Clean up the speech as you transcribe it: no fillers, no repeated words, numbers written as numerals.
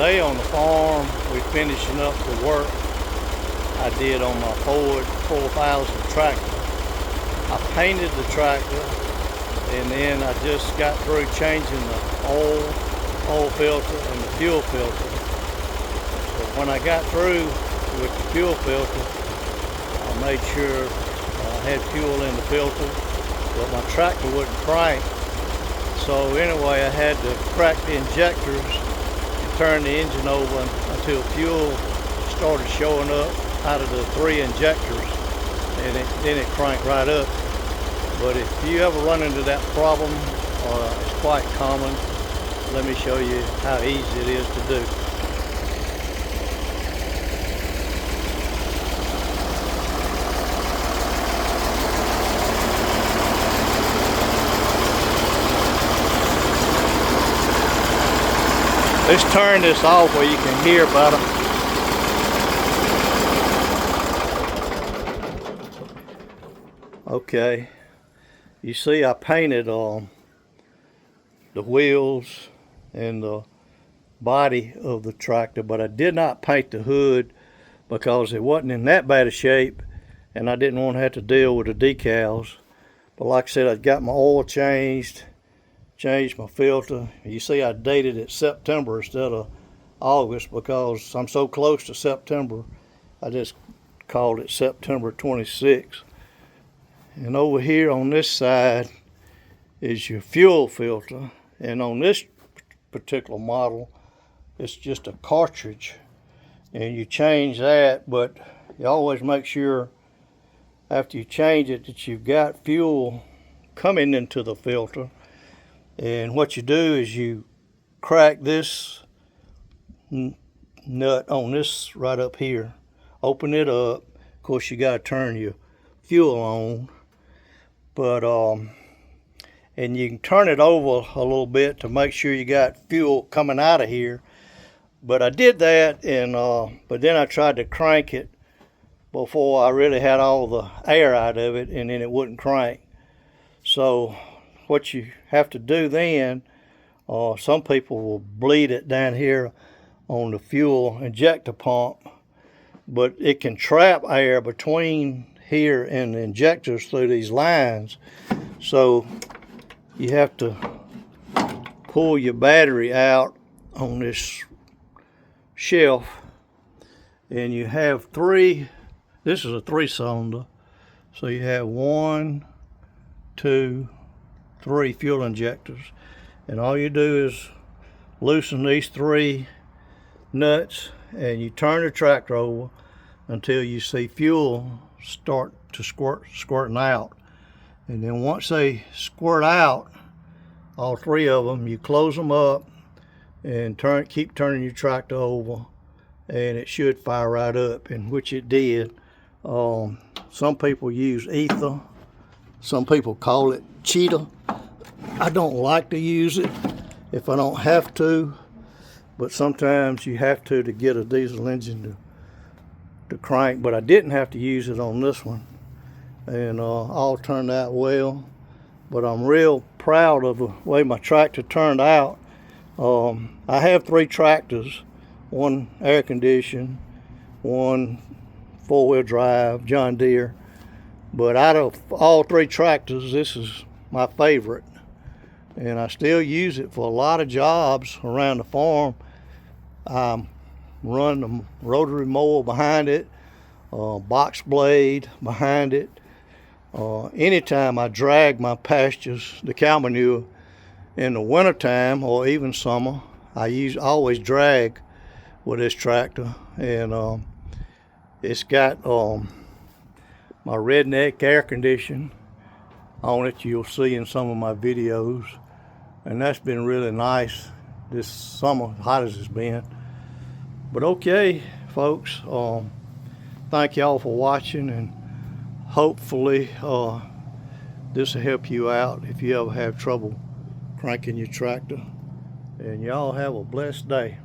Today on the farm, we're finishing up the work I did on my Ford 4000 tractor. I painted the tractor, and then I just got through changing the oil filter and the fuel filter. But when I got through with the fuel filter, I made sure I had fuel in the filter, but my tractor wouldn't crank. So anyway, I had to crack the injectors and turn the engine over until fuel started showing up out of the 3 injectors, and then it cranked right up. But if you ever run into that problem, it's quite common. Let me show you how easy it is to do. Let's turn this off where you can hear better. Okay, you see I painted the wheels and the body of the tractor, but I did not paint the hood because it wasn't in that bad a shape and I didn't want to have to deal with the decals. But like I said, I got my oil changed my filter. You see I dated it September instead of August because I'm so close to September. I just called it September 26. And over here on this side is your fuel filter, and on this particular model it's just a cartridge, and you change that, but you always make sure after you change it that you've got fuel coming into the filter. And what you do is you crack this nut on this right up here, open it up. Of course you got to turn your fuel on, but and you can turn it over a little bit to make sure you got fuel coming out of here. But I did that, and but then I tried to crank it before I really had all the air out of it, and then it wouldn't crank. So what you have to do then, some people will bleed it down here on the fuel injector pump, but it can trap air between here and the injectors through these lines. So you have to pull your battery out on this shelf, and you have 3, this is a 3-cylinder, so you have 1, 2, 3 fuel injectors, and all you do is loosen these 3 nuts and you turn the tractor over until you see fuel start to squirting out. And then once they squirt out, all 3 of them, you close them up and keep turning your tractor over, and it should fire right up, and which it did. Some people use ether, some people call it cheetah. I don't like to use it if I don't have to, but sometimes you have to get a diesel engine to crank. But I didn't have to use it on this one, and all turned out well. But I'm real proud of the way my tractor turned out. I have 3 tractors, one air conditioned, one 4-wheel drive John Deere, but out of all 3 tractors, this is my favorite, and I still use it for a lot of jobs around the farm. I run the rotary mower behind it, box blade behind it. Anytime I drag my pastures, the cow manure, in the wintertime or even summer, I always drag with this tractor. And it's got my Redneck air conditioning on it, you'll see in some of my videos, and that's been really nice this summer, hot as it's been. But okay, folks, thank y'all for watching, and hopefully this will help you out if you ever have trouble cranking your tractor. And y'all have a blessed day.